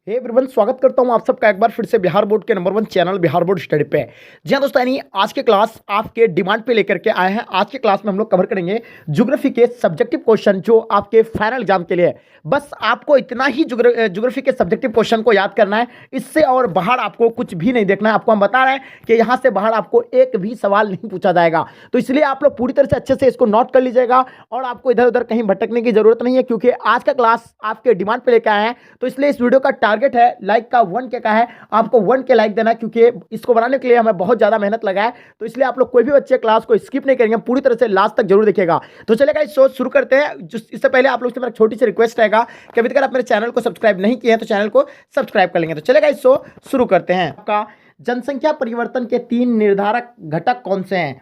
Hey everyone, स्वागत करता हूं आप सबका एक बार फिर से बिहार बोर्ड के number 1 channel Bihar board study पे। जी हाँ दोस्तों, यानी आज के क्लास आपके डिमांड पे लेकर के आए हैं। आज के क्लास में हम लोग कवर करेंगे ज्योग्राफी के सब्जेक्टिव क्वेश्चन जो आपके फाइनल एग्जाम के लिए है। बस आपको इतना ही ज्योग्राफी के सब्जेक्टिव क्वेश्चन को याद करना है, इससे और बाहर आपको कुछ भी नहीं देखना है। आपको हम बता रहे हैं कि यहाँ से बाहर आपको एक भी सवाल नहीं पूछा जाएगा, तो इसलिए आप लोग पूरी तरह से अच्छे से इसको नोट कर लीजिएगा और आपको इधर उधर कहीं भटकने की जरूरत नहीं है, क्योंकि आज का क्लास आपके डिमांड पे लेकर आए हैं। तो इसलिए इस वीडियो का टारगेट है लाइक का 1 के का है, आपको 1 के लाइक देना, क्योंकि इसको बनाने के लिए हमें बहुत ज्यादा मेहनत लगा है। तो इसलिए आप लोग कोई भी बच्चे क्लास को स्किप नहीं करेंगे, पूरी तरह से लास्ट तक जरूर देखिएगा। तो चलेगा, इस शो शुरू करते हैं। इससे पहले आप लोग से मेरा छोटी सी रिक्वेस्ट रहेगा कि अभी तक आप मेरे चैनल को सब्सक्राइब नहीं किए हैं तो चैनल को सब्सक्राइब कर लेंगे। तो चलेगा, इस शो शुरू करते हैं। आपका जनसंख्या परिवर्तन के 3 निर्धारक घटक कौन से हैं?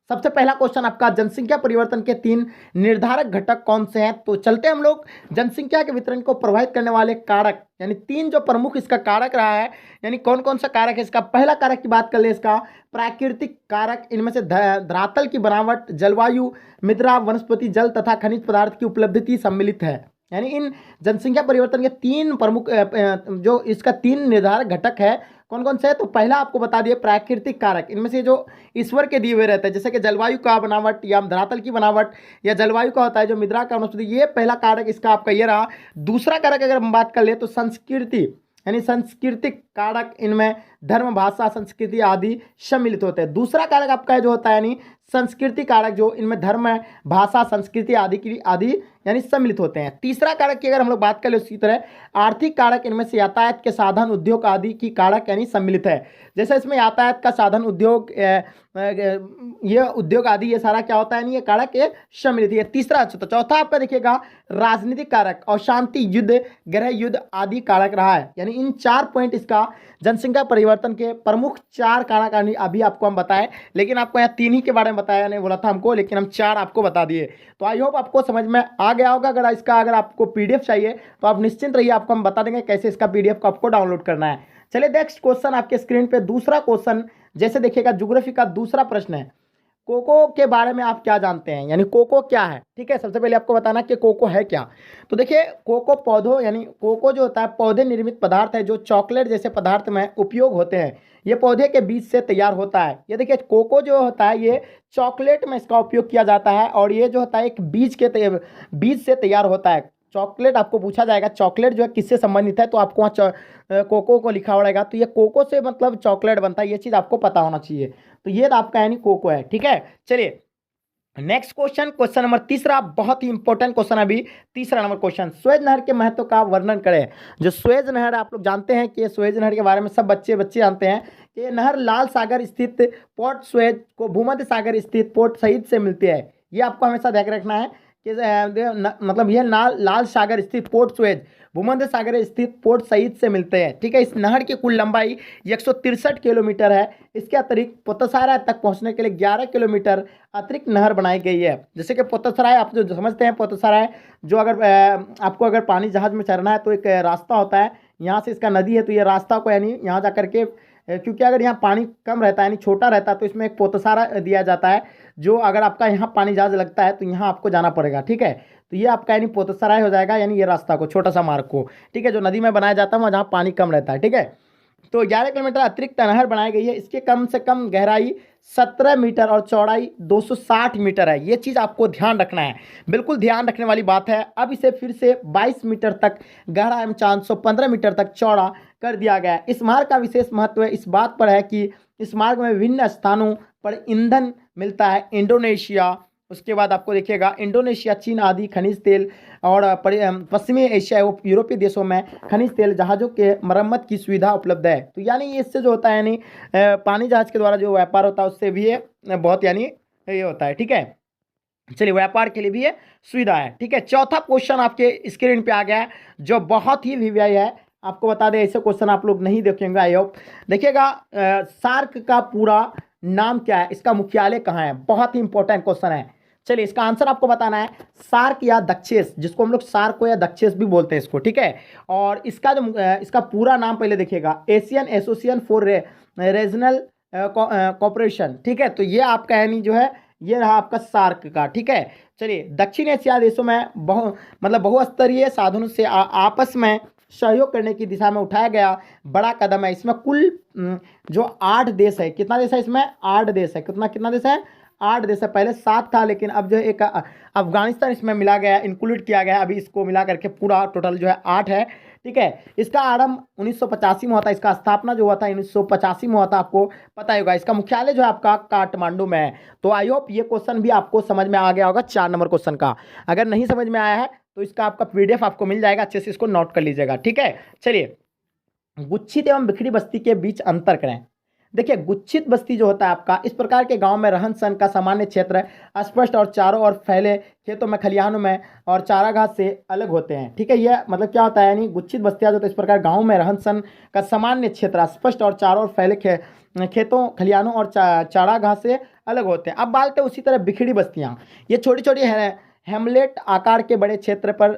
सबसे पहला क्वेश्चन आपका, जनसंख्या परिवर्तन के 3 निर्धारक घटक कौन से हैं? तो चलते हैं हम लोग जनसंख्या के वितरण को प्रभावित करने वाले कारक, यानी 3 जो प्रमुख इसका कारक रहा है, यानी कौन कौन सा कारक है इसका। पहला कारक की बात कर ले, इसका प्राकृतिक कारक। इनमें से धरातल की बनावट, जलवायु, मृदा, वनस्पति, जल तथा खनिज पदार्थ की उपलब्धि सम्मिलित है। यानी इन जनसंख्या परिवर्तन के 3 प्रमुख जो इसका 3 निर्धारक घटक है, कौन कौन से है? तो पहला आपको बता दिए प्राकृतिक कारक। इनमें से जो ईश्वर के दिए हुए रहते हैं, जैसे कि जलवायु का बनावट या धरातल की बनावट, या जलवायु का होता है जो मृदा का वनस्पति, ये पहला कारक इसका आपका ये रहा। दूसरा कारक अगर हम बात कर ले तो संस्कृति, यानी सांस्कृतिक कारक। इनमें धर्म, भाषा, संस्कृति आदि सम्मिलित होते हैं। दूसरा कारक आपका है जो होता है यानी संस्कृति कारक, जो इनमें धर्म, भाषा, संस्कृति आदि यानी सम्मिलित होते हैं। तीसरा कारक की अगर हम लोग बात करें उसी तरह आर्थिक कारक। इनमें से यातायात के साधन, उद्योग आदि की कारक यानी सम्मिलित है। जैसे इसमें यातायात का साधन, उद्योग, ये उद्योग आदि, ये सारा क्या होता है, ये कारक ये सम्मिलित है। तीसरा। तो चौथा आपका देखिएगा राजनीतिक कारक, और शांति, युद्ध, गृह युद्ध आदि कारक रहा है। यानी इन 4 पॉइंट इसका जनसंख्या परिवर्तन के प्रमुख 4 कारक अभी आपको हम बताएं, लेकिन आपको यहाँ 3 ही के बारे में बताया नहीं बोला था हमको, लेकिन हम 4 आपको बता दिए। तो आई होप आपको समझ में आ गया होगा। अगर आपको पीडीएफ चाहिए तो आप निश्चिंत रहिए, आपको हम बता देंगे कैसे इसका पीडीएफ को आपको डाउनलोड करना है। चलिए नेक्स्ट क्वेश्चन आपके स्क्रीन पे, दूसरा क्वेश्चन जैसे देखिएगा, ज्योग्राफी का दूसरा प्रश्न है, कोको के बारे में आप क्या जानते हैं? यानी कोको क्या है? ठीक है, सबसे पहले आपको बताना कि कोको है क्या। तो देखिए, कोको पौधों, यानी कोको जो होता है पौधे निर्मित पदार्थ है, जो चॉकलेट जैसे पदार्थ में उपयोग होते हैं। ये पौधे के बीज से तैयार होता है। ये देखिए, कोको जो होता है ये चॉकलेट में इसका उपयोग किया जाता है, और ये जो होता है एक बीज से तैयार होता है। चॉकलेट आपको पूछा जाएगा चॉकलेट जो है किससे संबंधित है, तो आपको वहाँ कोको को लिखा पड़ेगा। तो ये कोको से मतलब चॉकलेट बनता है, ये चीज़ आपको पता होना चाहिए। तो ये आपका यानी कोको है। ठीक है, चलिए नेक्स्ट क्वेश्चन, क्वेश्चन नंबर तीसरा, बहुत ही इंपॉर्टेंट क्वेश्चन। अभी तीसरा नंबर क्वेश्चन, सुएज नहर के महत्व का वर्णन करें। जो सुएज नहर, आप लोग जानते हैं कि सुएज नहर के बारे में सब बच्चे जानते हैं कि ये नहर लाल सागर स्थित पोर्ट सुएज को भूमध्य सागर स्थित पोर्ट सईद से मिलती है। ये आपको हमेशा ध्यान रखना है कि मतलब यह लाल सागर स्थित पोर्ट सुएज भूमध्य सागर स्थित पोर्ट सईद से मिलते हैं। ठीक है, इस नहर की कुल लंबाई 163 किलोमीटर है। इसके अतिरिक्त पोतसारा तक पहुंचने के लिए 11 किलोमीटर अतिरिक्त नहर बनाई गई है। जैसे कि पोतसराय, आप जो समझते हैं पोतसराय, जो आपको अगर पानी जहाज में चढ़ना है तो एक रास्ता होता है, यहाँ से इसका नदी है, तो ये रास्ता को यानी यहाँ जा करके, क्योंकि अगर यहाँ पानी कम रहता है यानी छोटा रहता है, तो इसमें एक पोतसारा दिया जाता है, जो अगर आपका यहाँ पानी जहाज लगता है तो यहाँ आपको जाना पड़ेगा। ठीक है, तो ये आपका यानी पोतसराय हो जाएगा, यानी ये रास्ता को, छोटा सा मार्ग को। ठीक है, जो नदी में बनाया जाता है जहाँ पानी कम रहता है। ठीक है, तो 11 किलोमीटर अतिरिक्त नहर बनाई गई है। इसके कम से कम गहराई 17 मीटर और चौड़ाई 260 मीटर है। ये चीज़ आपको ध्यान रखना है, बिल्कुल ध्यान रखने वाली बात है। अब इसे फिर से 22 मीटर तक गहरा एवं 415 मीटर तक चौड़ा कर दिया गया है। इस मार्ग का विशेष महत्व इस बात पर है कि इस मार्ग में विभिन्न स्थानों पर ईंधन मिलता है। इंडोनेशिया, उसके बाद आपको देखिएगा इंडोनेशिया, चीन आदि खनिज तेल, और पश्चिमी एशिया एवं यूरोपीय देशों में खनिज तेल जहाज़ों के मरम्मत की सुविधा उपलब्ध है। तो यानी इससे जो होता है यानी पानी जहाज़ के द्वारा जो व्यापार होता है उससे भी ये बहुत यानी ये होता है। ठीक है, चलिए व्यापार के लिए भी ये सुविधा है। ठीक है, चौथा क्वेश्चन आपके स्क्रीन पे आ गया है, जो बहुत ही वीवीआई है। आपको बता दें, ऐसे क्वेश्चन आप लोग नहीं देखेंगे आई होप। देखिएगा, सार्क का पूरा नाम क्या है, इसका मुख्यालय कहाँ है? बहुत ही इंपॉर्टेंट क्वेश्चन है। चलिए इसका आंसर आपको बताना है, सार्क या दक्षेस, जिसको हम लोग सार्क या दक्षेस भी बोलते हैं इसको। ठीक है, और इसका जो इसका पूरा नाम पहले देखिएगा, Asian Association for Regional Cooperation. ठीक है, तो ये आपका यानी जो है ये रहा आपका सार्क का। ठीक है, चलिए दक्षिण एशिया देशों में बहुस्तरीय साधनों से आपस में सहयोग करने की दिशा में उठाया गया बड़ा कदम है। इसमें कुल जो 8 देश है, कितना देश है इसमें? 8 देश है। कितना देश है? 8 देश है। पहले 7 था, लेकिन अब जो है एक अफगानिस्तान इसमें मिला गया, इंक्लूड किया गया। अभी इसको मिला करके पूरा टोटल जो है 8 है। ठीक है, इसका आरंभ 1985 में हुआ था। इसका स्थापना जो हुआ था 1985 में हुआ था, आपको पता ही होगा। इसका मुख्यालय जो है आपका काठमांडू में है। तो आई होप ये क्वेश्चन भी आपको समझ में आ गया होगा 4 नंबर क्वेश्चन का। अगर नहीं समझ में आया है तो इसका आपका पीडीएफ आपको मिल जाएगा, अच्छे से इसको नोट कर लीजिएगा। ठीक है, चलिए, गुच्छित एवं बिखरी बस्ती के बीच अंतर करें। देखिए, गुच्छित बस्ती जो होता है आपका, इस प्रकार के गांव में रहन सहन का सामान्य क्षेत्र स्पष्ट और चारों ओर फैले खेतों में, खलिहानों में और चारागाह से अलग होते हैं। ठीक है, यह मतलब क्या होता है, यानी गुच्छित बस्तियां जो तो इस प्रकार गाँव में रहन सहन का सामान्य क्षेत्र स्पष्ट और चारों ओर फैले खेतों, खलिहानों और चारागाह से अलग होते हैं। अब बात है उसी तरह बिखरी बस्तियां, ये छोटी छोटी है हेमलेट आकार के बड़े क्षेत्र पर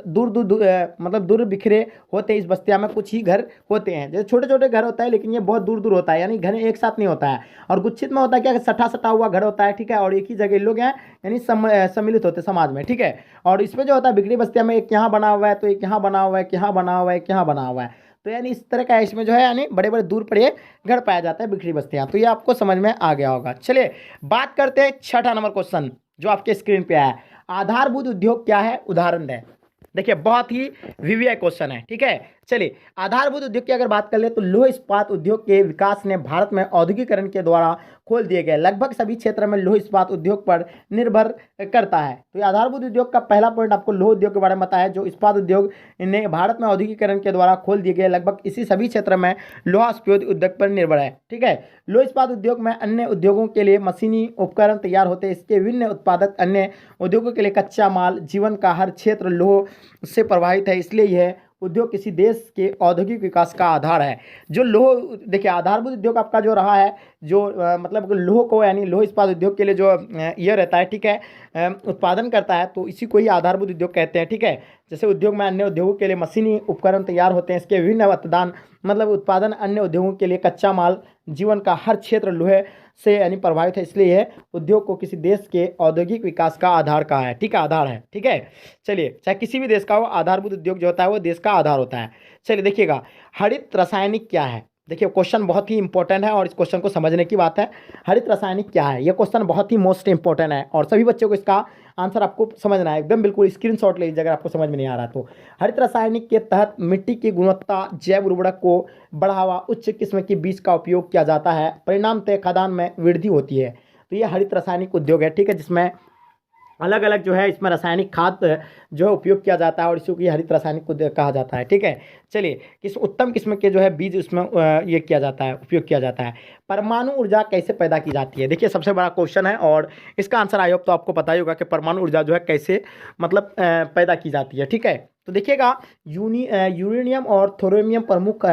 मतलब दूर बिखरे होते हैं। इस बस्तियां में कुछ ही घर होते हैं, जैसे छोटे छोटे घर होता है, लेकिन ये बहुत दूर दूर होता है, यानी घर एक साथ नहीं होता है। और गुच्छित में होता है क्या, सटा सटा हुआ घर होता है। ठीक है, और एक ही जगह लोग हैं, यानी सम्मिलित होते हैं समाज में। ठीक है, और इसमें जो होता है बिखरी बस्तियां में एक यहाँ बना हुआ है, तो एक यहाँ बना हुआ है, एक यहाँ बना हुआ है, एक यहाँ बना हुआ है। तो यानी इस तरह का इसमें जो है, यानी बड़े बड़े दूर पर ये घर पाया जाता है, बिखरी बस्तियां। तो ये आपको समझ में आ गया होगा। चलिए, बात करते हैं 6ठा नंबर क्वेश्चन जो आपके स्क्रीन पे आया है। आधारभूत उद्योग क्या है? उदाहरण दें। देखिए, बहुत ही वीवीआई क्वेश्चन है। ठीक है, चलिए, आधारभूत उद्योग की अगर बात कर ले तो लौह इस्पात उद्योग के विकास ने भारत में औद्योगिकरण के द्वारा खोल दिए गए लगभग सभी क्षेत्र में लौह इस्पात उद्योग पर निर्भर करता है। तो ये आधारभूत उद्योग का पहला पॉइंट आपको लौह उद्योग के बारे में बताया, जो इस्पात उद्योग ने भारत में औद्योगिकरण के द्वारा खोल दिए गए लगभग इसी सभी क्षेत्र में लोहा इस्पात उद्योग पर निर्भर है। ठीक है, लौह इस्पात उद्योग में अन्य उद्योगों के लिए मशीनी उपकरण तैयार होते हैं। इसके विभिन्न उत्पादक अन्य उद्योगों के लिए कच्चा माल, जीवन का हर क्षेत्र लोह से प्रभावित है, इसलिए यह उद्योग किसी देश के औद्योगिक विकास का आधार है। जो लोह, देखिए, आधारभूत उद्योग आपका जो रहा है, जो मतलब लोह को, यानी लोह इस्पात उद्योग के लिए जो ये रहता है, ठीक है, उत्पादन करता है, तो इसी को ही आधारभूत उद्योग कहते हैं। ठीक है, जैसे उद्योग में अन्य उद्योगों के लिए मशीनी उपकरण तैयार होते हैं, इसके विभिन्न उत्पादन अन्य उद्योगों के लिए कच्चा माल, जीवन का हर क्षेत्र लोहे से यानी प्रभावित है, इसलिए यह उद्योग को किसी देश के औद्योगिक विकास का आधार कहा है। ठीक है, आधार है। ठीक है, चलिए, चाहे किसी भी देश का हो, आधारभूत उद्योग जो होता है वो देश का आधार होता है। चलिए, देखिएगा, हरित रासायनिक क्या है? देखिए, क्वेश्चन बहुत ही इंपॉर्टेंट है और इस क्वेश्चन को समझने की बात है। हरित रासायनिक क्या है? ये क्वेश्चन बहुत ही मोस्ट इंपॉर्टेंट है और सभी बच्चों को इसका आंसर आपको समझना है। एकदम बिल्कुल स्क्रीनशॉट ले लीजिए अगर आपको समझ में नहीं आ रहा तो। हरित रासायनिक के तहत मिट्टी की गुणवत्ता, जैव उर्वरक को बढ़ावा, उच्च किस्म की बीज का उपयोग किया जाता है, परिणामतः खाद्यान्न में वृद्धि होती है। तो ये हरित रासायनिक उद्योग है। ठीक है, जिसमें अलग अलग जो है इसमें रासायनिक खाद जो है उपयोग किया जाता है और इसी को ये हरित रासायनिक उद्योग कहा जाता है। ठीक है, चलिए, किस उत्तम किस्म के जो है बीज उसमें ये किया जाता है, उपयोग किया जाता है। परमाणु ऊर्जा कैसे पैदा की जाती है? देखिए, सबसे बड़ा क्वेश्चन है और इसका आंसर आई होप तो आपको पता ही होगा कि परमाणु ऊर्जा जो है कैसे मतलब पैदा की जाती है। ठीक है, तो देखिएगा, यूरेनियम और थोरियम प्रमुख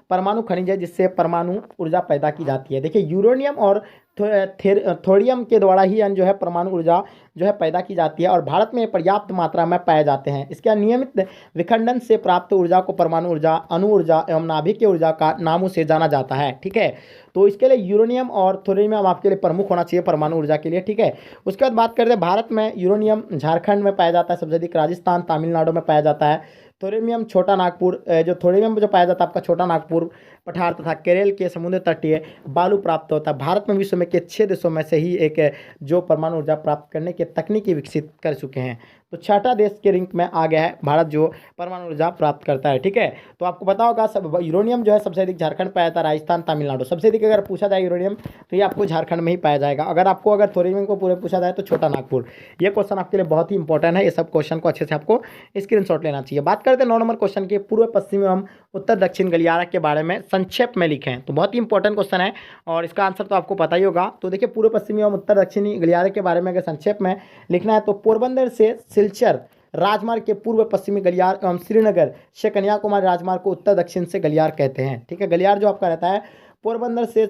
परमाणु खनिज है जिससे परमाणु ऊर्जा पैदा की जाती है। देखिए, यूरेनियम और थोरियम के द्वारा ही जो है परमाणु ऊर्जा जो है पैदा की जाती है और भारत में पर्याप्त मात्रा में पाए जाते हैं। इसके नियमित विखंडन से प्राप्त ऊर्जा को परमाणु ऊर्जा, अणु ऊर्जा एवं नाभिकीय ऊर्जा का नामों से जाना जाता है। ठीक है, तो इसके लिए यूरेनियम और थोरियम आपके लिए प्रमुख होना चाहिए परमाणु ऊर्जा के लिए। ठीक है, उसके बाद बात करते हैं, भारत में यूरेनियम झारखंड में पाया जाता है सबसे अधिक, राजस्थान, तमिलनाडु में पाया जाता है। थोरियम छोटा नागपुर, जो थोरियम जो पाया जाता है आपका छोटा नागपुर पठार तथा केरल के समुद्र तटीय बालू प्राप्त होता है। भारत में विश्व में के 6 देशों में से ही एक है जो परमाणु ऊर्जा प्राप्त करने के तकनीकी विकसित कर चुके हैं। तो 6ठा देश के रैंक में आ गया है भारत जो परमाणु ऊर्जा प्राप्त करता है। ठीक है, तो आपको पता होगा सब यूरेनियम जो है सबसे अधिक झारखंड पाया जाता है, राजस्थान, तमिलनाडु। सबसे अधिक अगर पूछा जाए यूरेनियम तो ये आपको झारखंड में ही पाया जाएगा। अगर थोरियम को पूरे पूछा जाए तो छोटा नागपुर। ये क्वेश्चन आपके लिए बहुत ही इंपॉर्टेंट है, ये सब क्वेश्चन को अच्छे से आपको स्क्रीनशॉट लेना चाहिए। बात करते हैं 9 नंबर क्वेश्चन के, पूर्व पश्चिम एवं उत्तर दक्षिण गलियारा के बारे में संक्षेप में लिखें। तो बहुत ही इंपॉर्टेंट क्वेश्चन है और इसका आंसर तो आपको पता ही होगा। तो देखिए, पूर्व पश्चिमी एवं उत्तर दक्षिणी गलियारे के बारे में अगर संक्षेप में लिखना है तो पोरबंदर से सिलचर राजमार्ग के पूर्व पश्चिमी गलियार एवं श्रीनगर से कन्याकुमारी राजमार्ग को उत्तर दक्षिण से गलियार कहते हैं। ठीक है, गलियार जो आपका रहता है पोरबंदर से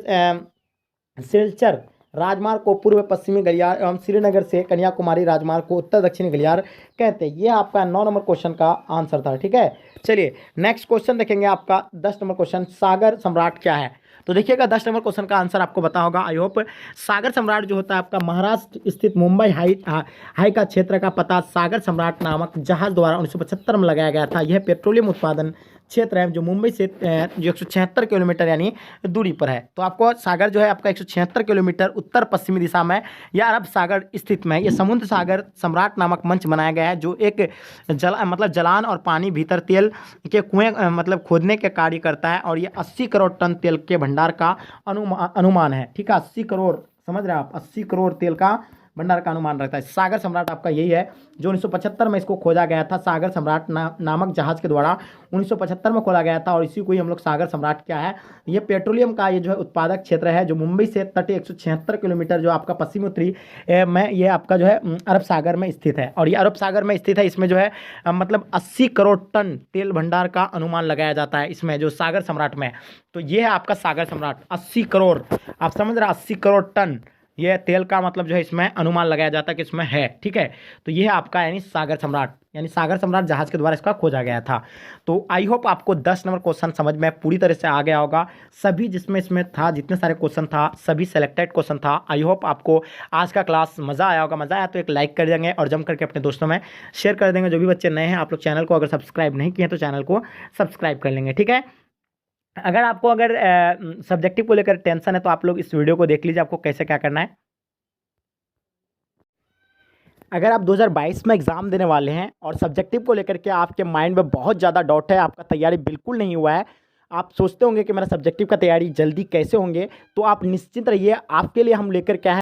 सिलचर राजमार्ग को पूर्व पश्चिमी गलियार एवं श्रीनगर से कन्याकुमारी राजमार्ग को उत्तर दक्षिणी गलियार कहते हैं। ये आपका 9 नंबर क्वेश्चन का आंसर था। ठीक है, चलिए नेक्स्ट क्वेश्चन देखेंगे आपका 10 नंबर क्वेश्चन, सागर सम्राट क्या है? तो देखिएगा, 10 नंबर क्वेश्चन का आंसर आपको पता होगा आई होप। सागर सम्राट जो होता है आपका महाराष्ट्र स्थित मुंबई हाई का क्षेत्र का पता सागर सम्राट नामक जहाज द्वारा 1975 में लगाया गया था। यह पेट्रोलियम उत्पादन क्षेत्र है जो मुंबई से जो 176 किलोमीटर यानी दूरी पर है। तो आपको सागर जो है आपका 176 किलोमीटर उत्तर पश्चिमी दिशा में या अरब सागर स्थित में ये समुद्र सागर सम्राट नामक मंच बनाया गया है, जो एक मतलब जलान और पानी भीतर तेल के कुएं मतलब खोदने के कार्य करता है। और ये 80 करोड़ टन तेल के भंडार का अनुमान है। ठीक है, 80 करोड़, समझ रहे हैं आप, 80 करोड़ तेल का भंडार का अनुमान रखता है। सागर सम्राट आपका यही है जो 1975 में इसको खोजा गया था। सागर सम्राट नामक जहाज के द्वारा 1975 में खोला गया था। और इसी को ही हम लोग सागर सम्राट क्या है, ये पेट्रोलियम का ये जो है उत्पादक क्षेत्र है, जो मुंबई से तटीय 176 किलोमीटर जो आपका पश्चिमी उत्तरी में ये आपका जो है अरब सागर में स्थित है। और ये अरब सागर में स्थित है। इसमें जो है मतलब 80 करोड़ टन तेल भंडार का अनुमान लगाया जाता है इसमें, जो सागर सम्राट में। तो ये है आपका सागर सम्राट, 80 करोड़, आप समझ रहे हैं, 80 करोड़ टन ये तेल का मतलब जो है इसमें अनुमान लगाया जाता है कि इसमें है। ठीक है, तो ये है आपका यानी सागर सम्राट, यानी सागर सम्राट जहाज के द्वारा इसका खोजा गया था। तो आई होप आपको 10 नंबर क्वेश्चन समझ में पूरी तरह से आ गया होगा। सभी जिसमें इसमें था, जितने सारे क्वेश्चन था सभी सेलेक्टेड क्वेश्चन था। आई होप आपको आज का क्लास मज़ा आया होगा। मज़ा आया तो एक लाइक कर देंगे और जम करके अपने दोस्तों में शेयर कर देंगे। जो भी बच्चे नए हैं, आप लोग चैनल को अगर सब्सक्राइब नहीं किए तो चैनल को सब्सक्राइब कर लेंगे। ठीक है, अगर आपको अगर सब्जेक्टिव को लेकर टेंशन है तो आप लोग इस वीडियो को देख लीजिए, आपको कैसे क्या करना है। अगर आप 2022 में एग्ज़ाम देने वाले हैं और सब्जेक्टिव को लेकर के आपके माइंड में बहुत ज़्यादा डाउट है, आपका तैयारी बिल्कुल नहीं हुआ है, आप सोचते होंगे कि मेरा सब्जेक्टिव का तैयारी जल्दी कैसे होंगे, तो आप निश्चिंत रहिए, आपके लिए हम लेकर क्या है